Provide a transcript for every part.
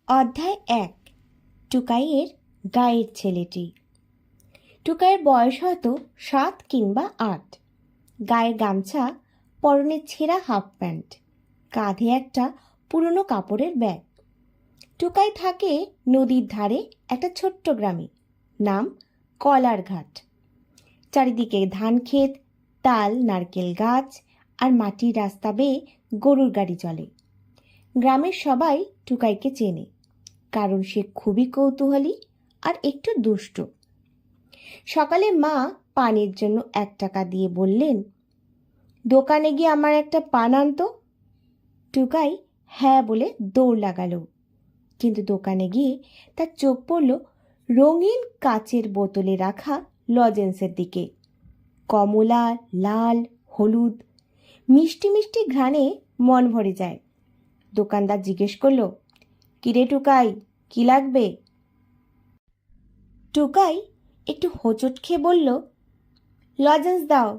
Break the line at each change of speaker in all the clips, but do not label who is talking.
অধ্যায় ১। টুকাইয়ের গায়ের ছেলেটি। টুকাইয়ের বয়স হয়তো ৭ কিংবা ৮। গায়ে গামছা, পরনে ছেঁড়া হাফ প্যান্ট, কাঁধে একটা পুরনো কাপড়ের ব্যাগ। টুকাই থাকে নদীর ধারে একটা ছোট্ট গ্রামে, নাম কলারঘাট। চারিদিকে ধান ক্ষেত, তাল, নারকেল গাছ আর মাটির রাস্তা বেয়ে গরুর গাড়ি চলে। গ্রামের সবাই টুকাইকে চেনে, কারণ সে খুবই কৌতূহলী আর একটু দুষ্ট। সকালে মা পানের জন্য ১ টাকা দিয়ে বললেন, দোকানে গিয়ে আমার একটা পান আনতো। টুকাই হ্যাঁ বলে দৌড় লাগালো, কিন্তু দোকানে গিয়ে তার চোখ পড়ল রঙিন কাচের বোতলে রাখা লজেন্সের দিকে। কমলা, লাল, হলুদ, মিষ্টি মিষ্টি ঘ্রাণে মন ভরে যায়। দোকানদার জিজ্ঞেস করলো, কিরে টুকাই, কি লাগবে? টুকাই একটু হোঁচট খেয়ে বলল, লজেন্স দাও,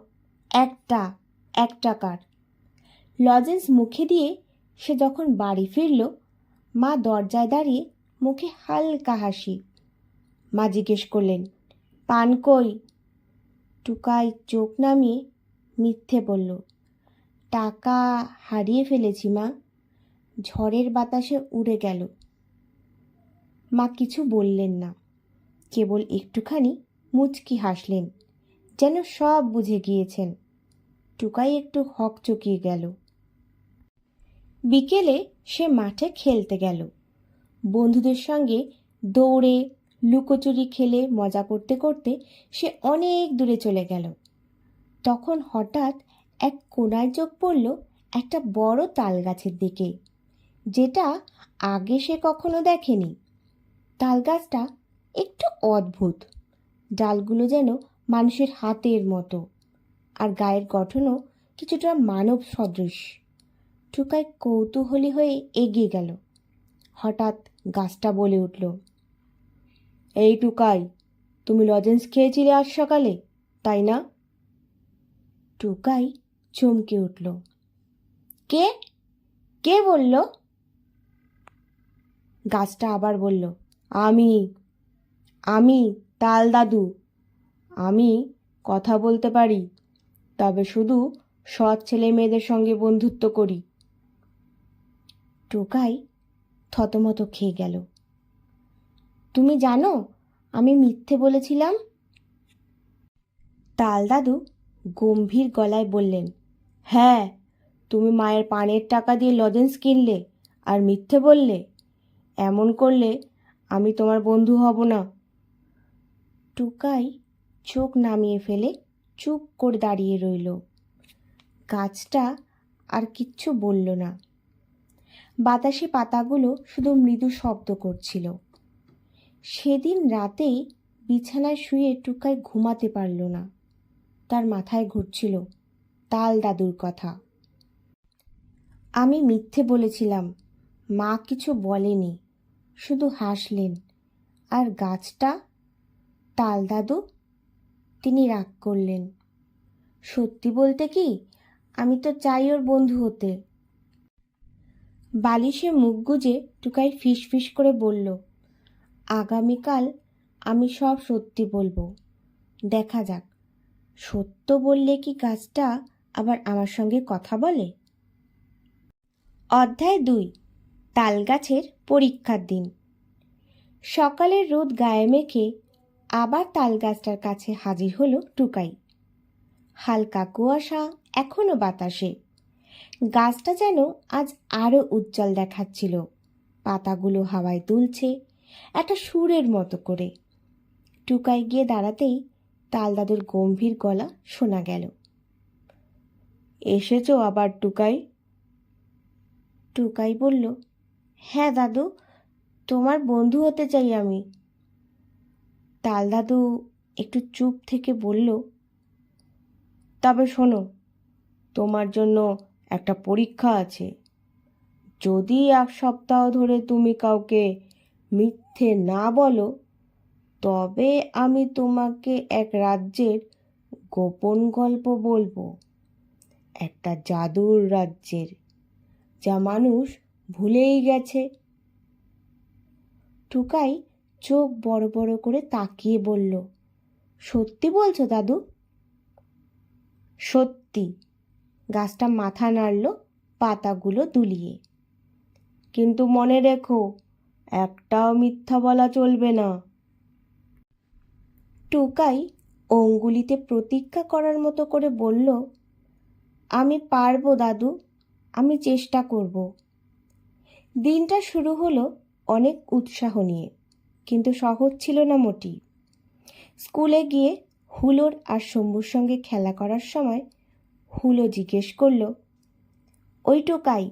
১ টাকার। লজেন্স মুখে দিয়ে সে যখন বাড়ি ফিরল, মা দরজায় দাঁড়িয়ে, মুখে হালকা হাসি। মা জিজ্ঞেস করলেন, পান কই? টুকাই চোখ নামিয়ে মিথ্যে বলল, টাকা হারিয়ে ফেলেছি মা, ঝড়ের বাতাসে উড়ে গেল। মা কিছু বললেন না, কেবল একটুখানি মুচকি হাসলেন, যেন সব বুঝে গিয়েছেন। টুকাই একটু হকচকিয়ে গেল। বিকেলে সে মাঠে খেলতে গেল। বন্ধুদের সঙ্গে দৌড়ে, লুকোচুরি খেলে মজা করতে করতে সে অনেক দূরে চলে গেল। তখন হঠাৎ এক কোণায় চোখ পড়ল একটা বড় তাল গাছের দিকে, যেটা আগে সে কখনো দেখেনি। তাল গাছটা একটু অদ্ভুত, ডালগুলো যেন মানুষের হাতের মতো, আর গায়ের গঠনও কিছুটা মানব সদৃশ। টুকাই কৌতূহলী হয়ে এগিয়ে গেল। হঠাৎ গাছটা বলে উঠল, এই টুকাই, তুমি লজেন্স খেয়েছিলে আজ সকালে, তাই না? টুকাই চমকে উঠল। কে কে বলল? গাছটা আবার বলল, আমি আমি তাল দাদু। আমি কথা বলতে পারি, তবে শুধু সৎ ছেলে মেয়েদের সঙ্গে বন্ধুত্ব করি। টুকাই থতমত খেয়ে গেল। তুমি জানো আমি মিথ্যে বলেছিলাম? তাল দাদু গম্ভীর গলায় বললেন, হ্যাঁ, তুমি মায়ের পানের টাকা দিয়ে লজেন্স কিনলে আর মিথ্যে বললে। এমন করলে আমি তোমার বন্ধু হব না। টুকাই চোখ নামিয়ে ফেলে চুপ করে দাঁড়িয়ে রইল। গাছটা আর কিচ্ছু বলল না। বাতাসে পাতাগুলো শুধু মৃদু শব্দ করছিল। সেদিন রাতেই বিছানায় শুয়ে টুকাই ঘুমাতে পারল না। তার মাথায় ঘুরছিল তাল দাদুর কথা। আমি মিথ্যে বলেছিলাম, মা কিছু বলেনি, শুধু হাসলেন। আর গাছটা, তাল দাদু, তিনি রাগ করলেন। সত্যি বলতে কি, আমি তো চাই ওর বন্ধু হতে। বালিশে মুখ গুজে টুকাই ফিস ফিস করে বলল, আগামীকাল আমি সব সত্যি বলবো, দেখা যাক সত্য বললে কি গাছটা আবার আমার সঙ্গে কথা বলে। অধ্যায় ২। তাল গাছের পরীক্ষার দিন। সকালের রোদ গায়ে মেখে আবার তাল গাছটার কাছে হাজির হলো টুকাই। হালকা কুয়াশা এখনো বাতাসে। গাছটা যেন আজ আরো উজ্জ্বল দেখাচ্ছিল। পাতাগুলো হাওয়ায় দুলছে একটা সুরের মতো করে। টুকাই গিয়ে দাঁড়াতেই তাল দাদুর গম্ভীর গলা শোনা গেল, এসেছো আবার টুকাই? টুকাই বলল, হ্যাঁ দাদু, তোমার বন্ধু হতে চাই আমি। তাল দাদু একটু চুপ থেকে বলল, তবে শোনো, তোমার জন্য একটা পরীক্ষা আছে। যদি ১ সপ্তাহ ধরে তুমি কাউকে মিথ্যে না বলো, তবে আমি তোমাকে এক রাজ্যের গোপন গল্প বলবো, একটা জাদুর রাজ্যের, যা মানুষ ভুলেই গেছে। টুকাই চোখ বড় বড় করে তাকিয়ে বলল, সত্যি বলছো দাদু? সত্যি। গাছটা মাথা নাড়ল পাতাগুলো দুলিয়ে। কিন্তু মনে রেখো, একটাও মিথ্যা বলা চলবে না। টুকাই অঙ্গুলিতে প্রতিজ্ঞা করার মতো করে বলল, আমি পারবো দাদু, আমি চেষ্টা করব। দিনটা শুরু হলো অনেক উৎসাহ নিয়ে, কিন্তু সহজ ছিল না মোটি। স্কুলে গিয়ে হুলোর আর শম্ভুর সঙ্গে খেলা করার সময় হুলো জিজ্ঞেস করল, ওই টুকাই,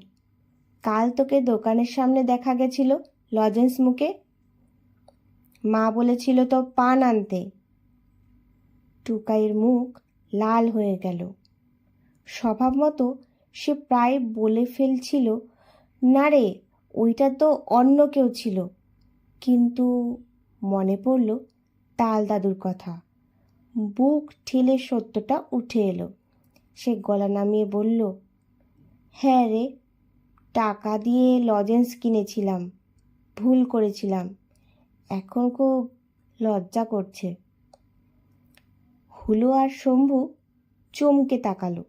কাল তোকে দোকানের সামনে দেখা গেছিল লজেন্স মুখে? মা বলেছিল তো পান আনতে। টুকাইয়ের মুখ লাল হয়ে গেল। স্বভাব মতো সে প্রায় বলে ফেলছিল, না রে, ওইটা তো অন্য কেউ ছিল। কিন্তু মনে পড়ল তাল দাদুর কথা। বুক ঠেলে সত্যটা উঠে এলো। সে গলা নামিয়ে বলল, হ্যাঁ রে, টাকা দিয়ে লজেন্স কিনেছিলাম, ভুল করেছিলাম, এখন খুব লজ্জা করছে। হুলো আর শম্ভু চমকে তাকালো।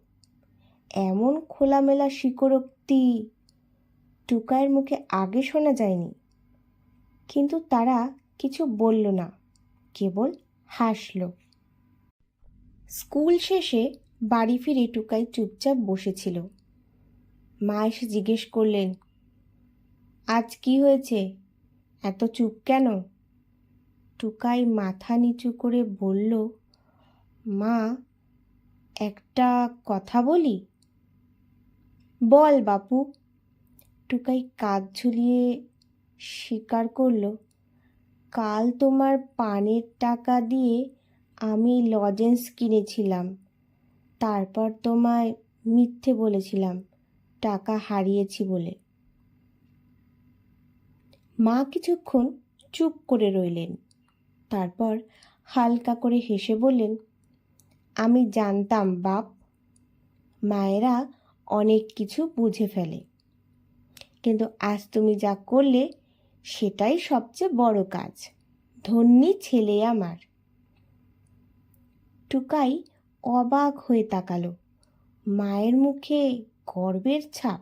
এমন খোলামেলা স্বীকারোক্তি টুকাইয়ের মুখে আগে শোনা যায়নি। কিন্তু তারা কিছু বলল না, কেবল হাসল। স্কুল শেষে বাড়ি ফিরে টুকাই চুপচাপ বসেছিল। মা এসে জিজ্ঞেস করলেন, আজ কি হয়েছে, এত চুপ কেন? টুকাই মাথা নিচু করে বলল, মা, একটা কথা বলি। বল বাপু। টুকাই কাঁধ ঝুলিয়ে স্বীকার করল, কাল তোমার পানের টাকা দিয়ে আমি লজেন্স কিনেছিলাম, তারপর তোমায় মিথ্যে বলেছিলাম টাকা হারিয়েছি বলে। মা কিছুক্ষণ চুপ করে রইলেন। তারপর হালকা করে হেসে বললেন, আমি জানতাম বাপ, মায়েরা অনেক কিছু বুঝে ফেলে, কিন্তু আজ তুমি যা করলে সেটাই সবচেয়ে বড় কাজ। ধন্যী ছেলে আমার। টুকাই অবাক হয়ে তাকালো। মায়ের মুখে গর্বের ছাপ।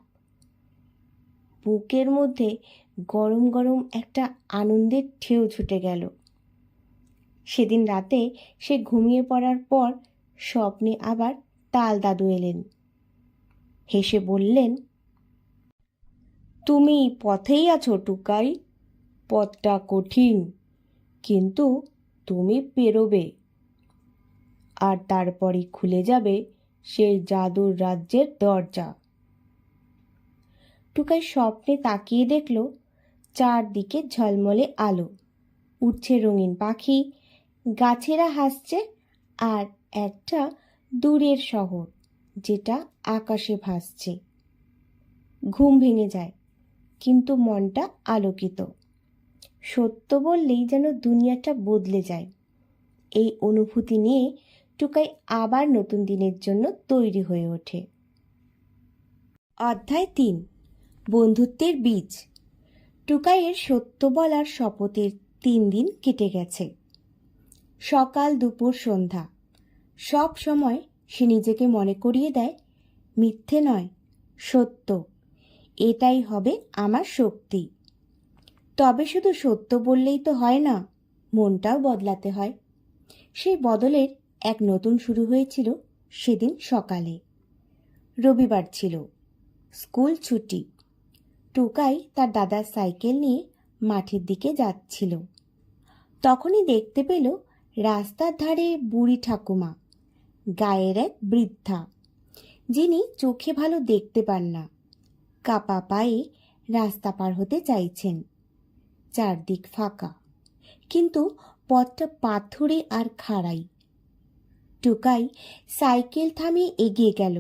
বুকের মধ্যে গরম গরম একটা আনন্দের ঢেউ ছুটে গেল। সেদিন রাতে সে ঘুমিয়ে পড়ার পর স্বপ্নে আবার তাল দাদু এলেন। হেসে বললেন, তুমি পথেই আছো টুকাই, পথটা কঠিন, কিন্তু তুমি পেরোবে, আর তারপরই খুলে যাবে সেই জাদুর রাজ্যের দরজা। টুকাই স্বপ্নে তাকিয়ে দেখল চারদিকে ঝলমলে আলো, উঠছে রঙিন পাখি, গাছেরা হাসছে, আর একটা দূরের শহর যেটা আকাশে ভাসছে। ঘুম ভেঙে যায়, কিন্তু মনটা আলোকিত। সত্য বললেই যেন দুনিয়াটা বদলে যায়। এই অনুভূতি নিয়ে টুকাই আবার নতুন দিনের জন্য তৈরি হয়ে ওঠে। অধ্যায় ৩, বন্ধুত্বের বীজ। টুকাইয়ের সত্য বলার শপথের ৩ দিন কেটে গেছে। সকাল, দুপুর, সন্ধ্যা সব সময় সে নিজেকে মনে করিয়ে দেয়, মিথ্যে নয়, সত্য, এটাই হবে আমার শক্তি। তবে শুধু সত্য বললেই তো হয় না, মনটাও বদলাতে হয়। সেই বদলের এক নতুন শুরু হয়েছিল সেদিন সকালে। রবিবার ছিল, স্কুল ছুটি। টুকাই তার দাদার সাইকেল নিয়ে মাঠের দিকে যাচ্ছিল। তখনই দেখতে পেল রাস্তার ধারে বুড়ি ঠাকুমা, গায়ের এক বৃদ্ধা, যিনি চোখে ভালো দেখতে পান না, কাপা পায়ে রাস্তা পার হতে চাইছেন। চারদিক ফাঁকা, কিন্তু পথটা পাথুরে আর খাড়াই। টুকাই সাইকেল থামিয়ে এগিয়ে গেল।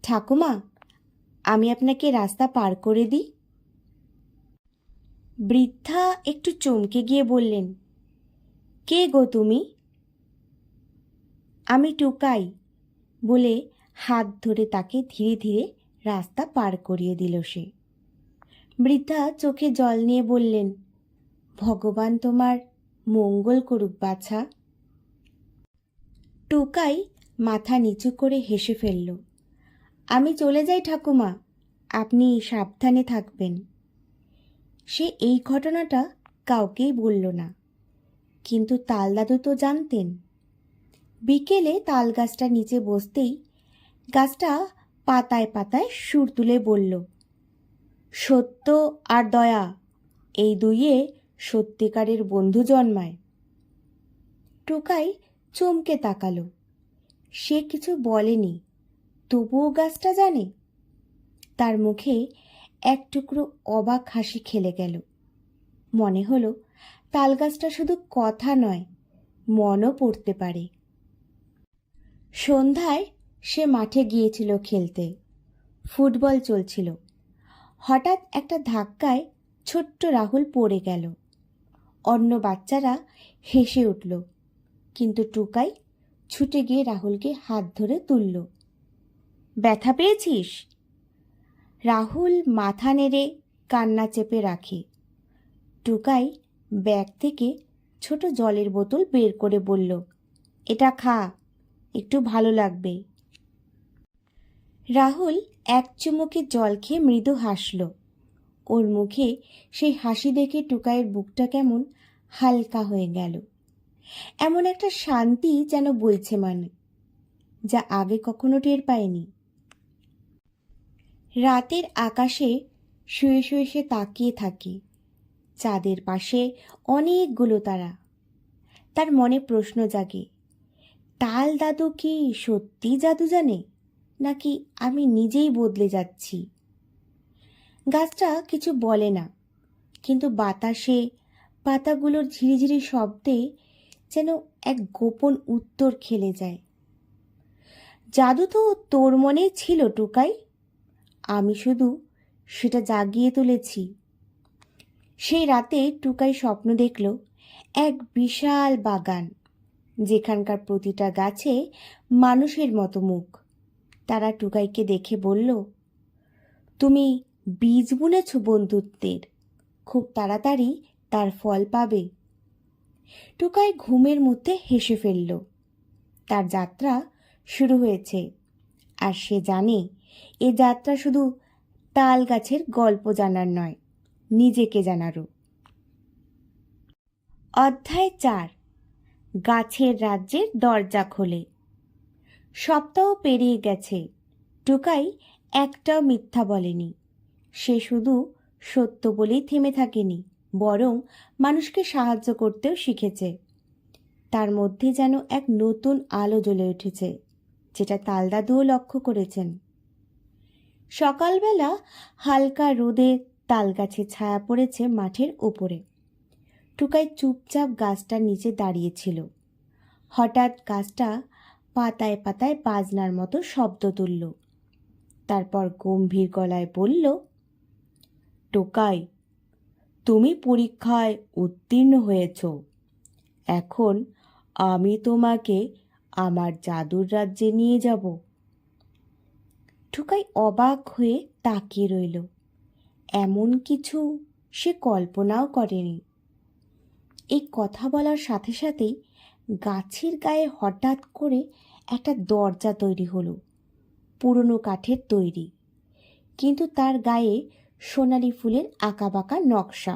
ঠাকুমা, আমি আপনাকে রাস্তা পার করে দিই। বৃদ্ধা একটু চমকে গিয়ে বললেন, কে গো তুমি? আমি টুকাই, বলে হাত ধরে তাকে ধীরে ধীরে রাস্তা পার করিয়ে দিল সে। বৃদ্ধা চোখে জল নিয়ে বললেন, ভগবান তোমার মঙ্গল করুক বাছা। টোকাই মাথা নিচু করে হেসে ফেলল। আমি চলে যাই ঠাকুমা, আপনি সাবধানে থাকবেন। সে এই ঘটনাটা কাউকেই বলল না, কিন্তু তালদাদু তো জানতেন। বিকেলে তাল গাছটার নিচে বসতেই গাছটা পাতায় পাতায় সুর তুলে বলল, সত্য আর দয়া, এই দুইয়ে সত্যিকারের বন্ধু জন্মায়। টোকাই চমকে তাকালো। সে কিছু বলেনি, তবুও গাছটা জানে। তার মুখে এক টুকরো অবাক হাসি খেলে গেল। মনে হলো তালগাছটা শুধু কথা নয়, মনও পড়তে পারে। সন্ধ্যায় সে মাঠে গিয়েছিল খেলতে। ফুটবল চলছিল। হঠাৎ একটা ধাক্কায় ছোট্ট রাহুল পড়ে গেল। অন্য বাচ্চারা হেসে উঠল, কিন্তু টুকাই ছুটে গিয়ে রাহুলকে হাত ধরে তুলল। ব্যথা পেয়েছিস? রাহুল মাথা নেড়ে কান্না চেপে রাখে। টুকাই ব্যাগ থেকে ছোট জলের বোতল বের করে বলল, এটা খা, একটু ভালো লাগবে। রাহুল এক চুমুকে জল খেয়ে মৃদু হাসল। ওর মুখে সেই হাসি দেখে টুকাইয়ের বুকটা কেমন হালকা হয়ে গেল। এমন একটা শান্তি যেন বইছে মানে, যা আগে কখনো টের পায়নি। রাতের আকাশে শুয়ে শুয়ে সে তাকিয়ে থাকে। চাঁদের পাশে অনেকগুলো তারা। তার মনে প্রশ্ন জাগে, তাল দাদু কি সত্যি জাদু জানে, নাকি আমি নিজেই বদলে যাচ্ছি? গাছটা কিছু বলে না, কিন্তু বাতাসে পাতাগুলোর ঝিরিঝিরি শব্দে যেন এক গোপন উত্তর খেলে যায়। জাদু তো তোর মনেই ছিল টুকাই, আমি শুধু সেটা জাগিয়ে তুলেছি। সেই রাতে টুকাই স্বপ্ন দেখল এক বিশাল বাগান, যেখানকার প্রতিটা গাছে মানুষের মতো মুখ। তারা টুকাইকে দেখে বলল, তুমি বীজ বুনেছ বন্ধুত্বের, খুব তাড়াতাড়ি তার ফল পাবে। টুকাই ঘুমের মধ্যে হেসে ফেলল। তার যাত্রা শুরু হয়েছে, আর সে জানে এ যাত্রা শুধু তাল গাছের গল্প জানার নয়, নিজেকে জানারও। অধ্যায় 4, গাছের রাজ্যের দরজা খোলে। সপ্তাহ পেরিয়ে গেছে। টুকাই একটাও মিথ্যা বলেনি। সে শুধু সত্য বলেই থেমে থাকেনি, বরং মানুষকে সাহায্য করতেও শিখেছে। তার মধ্যে যেন এক নতুন আলো জ্বলে উঠেছে, যেটা তালদাদুও লক্ষ্য করেছেন। সকালবেলা হালকা রোদে তালগাছে ছায়া পড়েছে মাঠের উপরে। টুকাই চুপচাপ গাছটার নিচে দাঁড়িয়েছিল। হঠাৎ গাছটা পাতায় পাতায় বাজনার মতো শব্দ তুলল। তারপর গম্ভীর গলায় বলল, টোকাই, তুমি পরীক্ষায় উত্তীর্ণ হয়েছ। এখন আমি তোমাকে আমার জাদুর রাজ্যে নিয়ে যাব। টুকাই অবাক হয়ে তাকিয়ে রইল। এমন কিছু সে কল্পনাও করেনি। এই কথা বলার সাথে সাথেই গাছের গায়ে হঠাৎ করে একটা দরজা তৈরি হলো, পুরনো কাঠের তৈরি, কিন্তু তার গায়ে সোনালি ফুলের আঁকাবাঁকা নকশা।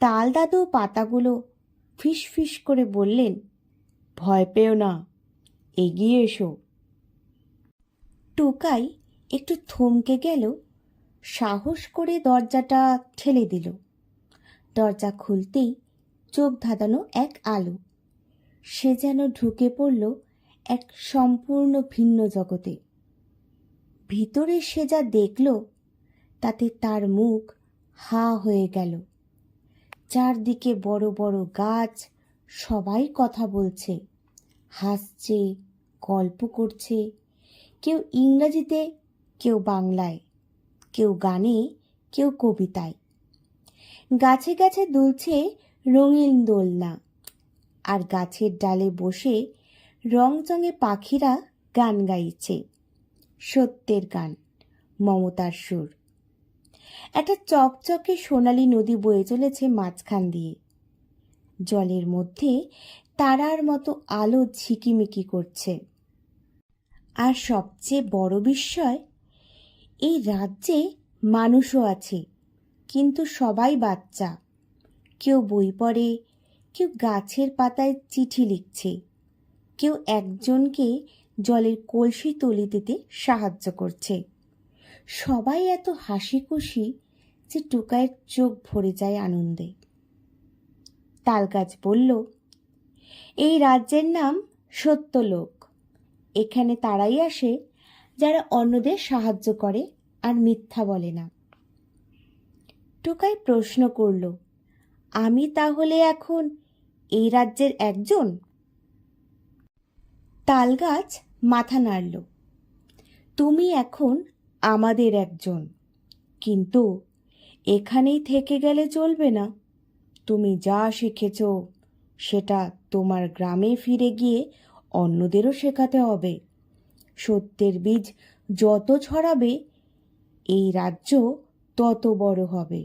তাল দাদু পাতাগুলো ফিস ফিস করে বললেন, ভয় পেও না, এগিয়ে এসো। টোকাই একটু থমকে গেল, সাহস করে দরজাটা ঠেলে দিল। দরজা খুলতেই চোখ ধাঁধানো এক আলো। সে যেন ঢুকে পড়ল এক সম্পূর্ণ ভিন্ন জগতে। ভিতরে সে যা দেখল তাতে তার মুখ হা হয়ে গেল। চারদিকে বড় বড় গাছ, সবাই কথা বলছে, হাসছে, গল্প করছে, কেউ ইংরাজিতে, কেউ বাংলায়, কেউ গানে, কেউ কবিতায়। গাছে গাছে দুলছে রঙিন দোলনা, আর গাছের ডালে বসে রংচঙে পাখিরা গান গাইছে, সত্যের গান, মমতার সুর। একটা চকচকে সোনালি নদী বয়ে চলেছে মাঝখান দিয়ে। জলের মধ্যে তারার মতো আলো ঝিকিমিকি করছে। আর সবচেয়ে বড় বিস্ময়, এই রাজ্যে মানুষও আছে, কিন্তু সবাই বাচ্চা। কেউ বই পড়ে, কেউ গাছের পাতায় চিঠি লিখছে, কেউ একজনকে জলের কলসি তলি দিতে সাহায্য করছে। সবাই এত হাসি খুশি যে টুকাইয়ের চোখ ভরে যায় আনন্দে। তালগাছ বলল, এই রাজ্যের নাম সত্যলোক। এখানে তারাই আসে যারা অন্যদের সাহায্য করে আর মিথ্যা বলে না। টুকাই প্রশ্ন করল, আমি তাহলে এখন এই রাজ্যের একজন? তালগাছ মাথা নাড়ল, তুমি এখন আমাদের একজন, কিন্তু এখানেই থেকে গেলে চলবে না। তুমি যা শিখেছ সেটা তোমার গ্রামে ফিরে গিয়ে অন্যদেরও শেখাতে হবে। সত্যের বীজ যত ছড়াবে এই রাজ্য তত বড় হবে।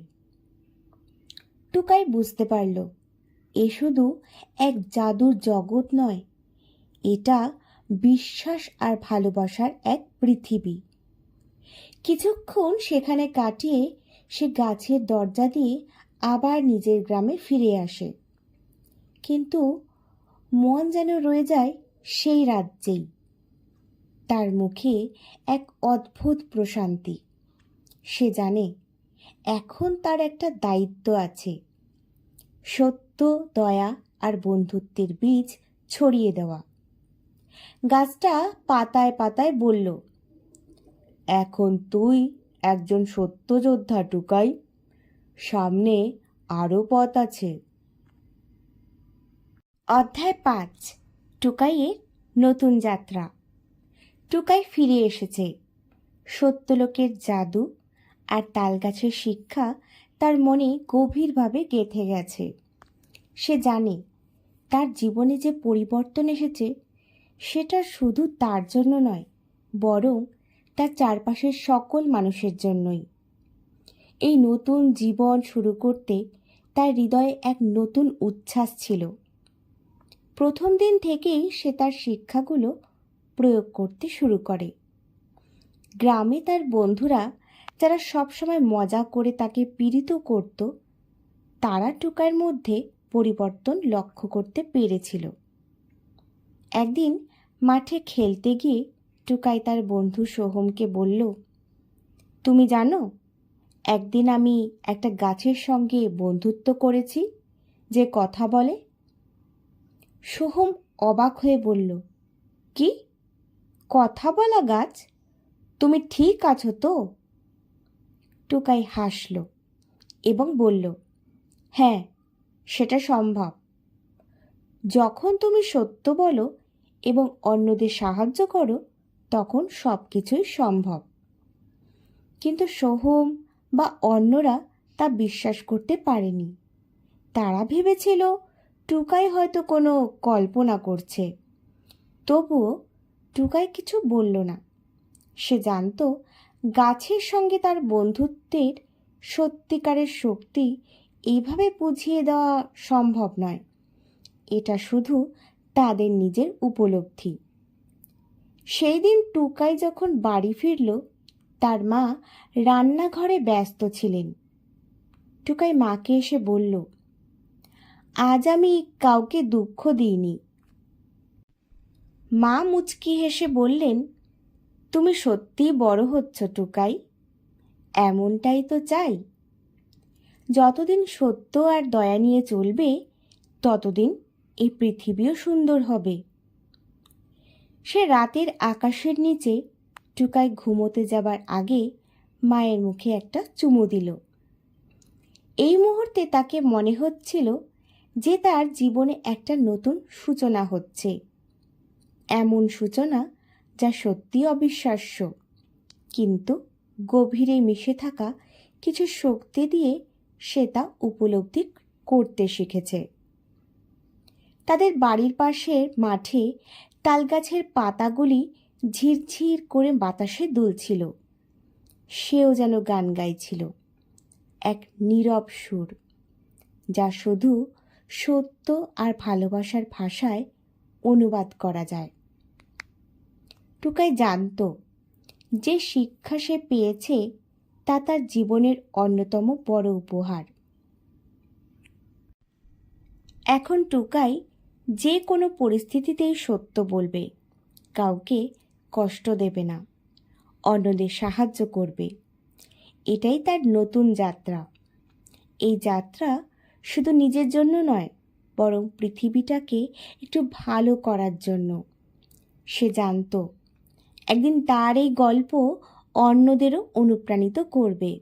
টুকাই বুঝতে পারল, এ শুধু এক জাদুর জগৎ নয়, এটা বিশ্বাস আর ভালোবাসার এক পৃথিবী। কিছুক্ষণ সেখানে কাটিয়ে সে গাছের দরজা দিয়ে আবার নিজের গ্রামে ফিরে আসে, কিন্তু মন যেন রয়ে যায় সেই রাজ্যেই। তার মুখে এক অদ্ভুত প্রশান্তি। সে জানে এখন তার একটা দায়িত্ব আছে, সত্য, দয়া আর বন্ধুত্বের বীজ ছড়িয়ে দেওয়া। গাছটা পাতায় পাতায় বলল, এখন তুই একজন সত্যযোদ্ধা টুকাই, সামনে আরও পথ আছে। অধ্যায় 5, টুকাইয়ের নতুন যাত্রা। টুকাই ফিরে এসেছে। সত্যলোকের জাদু আর তালগাছের শিক্ষা তার মনে গভীরভাবে গেঁথে গেছে। সে জানে তার জীবনে যে পরিবর্তন এসেছে সেটা শুধু তার জন্য নয়, বরং তার চারপাশের সকল মানুষের জন্যই। এই নতুন জীবন শুরু করতে তার হৃদয়ে এক নতুন উচ্ছ্বাস ছিল। প্রথম দিন থেকেই সে তার শিক্ষাগুলো প্রয়োগ করতে শুরু করে। গ্রামে তার বন্ধুরা, যারা সবসময় মজা করে তাকে পীড়িত করত, তারা টুকাইয়ের মধ্যে পরিবর্তন লক্ষ্য করতে পেরেছিল। একদিন মাঠে খেলতে গিয়ে টুকাই তার বন্ধু সোহমকে বলল, তুমি জানো, একদিন আমি একটা গাছের সঙ্গে বন্ধুত্ব করেছি যে কথা বলে। সোহম অবাক হয়ে বলল, কি, কথা বলা গাছ? তুমি ঠিক আছো তো? টুকাই হাসল এবং বলল, হ্যাঁ, সেটা সম্ভব। যখন তুমি সত্য বলো এবং অন্যদের সাহায্য করো তখন সব কিছুই সম্ভব। কিন্তু সোহম বা অন্যরা তা বিশ্বাস করতে পারেনি। তারা ভেবেছিল টুকাই হয়তো কোনো কল্পনা করছে। তবুও টুকাই কিছু বলল না। সে জানত গাছের সঙ্গে তার বন্ধুত্বের সত্যিকারের শক্তি এইভাবে বুঝিয়ে দেওয়া সম্ভব নয়। এটা শুধু তাদের নিজের উপলব্ধি। সেই দিন টুকাই যখন বাড়ি ফিরল, তার মা রান্নাঘরে ব্যস্ত ছিলেন। টুকাই মাকে এসে বলল, আজ আমি কাউকে দুঃখ দিইনি। মা মুচকি হেসে বললেন, তুমি সত্যিই বড় হচ্ছ টুকাই, এমনটাই তো চাই। যতদিন সত্য আর দয়া নিয়ে চলবে ততদিন এই পৃথিবীও সুন্দর হবে। সে রাতের আকাশের নিচে টুকাই ঘুমোতে যাবার আগে মায়ের মুখে একটা চুমু দিল। এই মুহূর্তে তাকে মনে হচ্ছিল যে তার জীবনে একটা নতুন সূচনা হচ্ছে, এমন সূচনা যা সত্যি অবিশ্বাস্য, কিন্তু গভীরে মিশে থাকা কিছু শক্তি দিয়ে সে তা উপলব্ধি করতে শিখেছে। তাদের বাড়ির পাশের মাঠে তালগাছের পাতাগুলি ঝিরঝির করে বাতাসে দুলছিল। সেও যেন গান গাইছিল, এক নীরব সুর, যা শুধু সত্য আর ভালোবাসার ভাষায় অনুবাদ করা যায়। টুকাই জানত যে শিক্ষা সে পেয়েছে তা তার জীবনের অন্যতম বড় উপহার। এখন টুকাই যে কোনো পরিস্থিতিতেই সত্য বলবে, কাউকে কষ্ট দেবে না, অন্যদের সাহায্য করবে। এটাই তার নতুন যাত্রা। এই যাত্রা শুধু নিজের জন্য নয়, বরং পৃথিবীটাকে একটু ভালো করার জন্য। সে জানত একদিন তার এই গল্প অন্যদেরও অনুপ্রাণিত করবে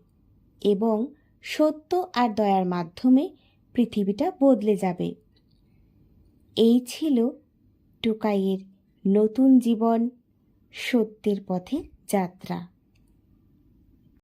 এবং সত্য আর দয়ার মাধ্যমে পৃথিবীটা বদলে যাবে। এই ছিল টুকাইয়ের নতুন জীবন, সত্যের পথে যাত্রা।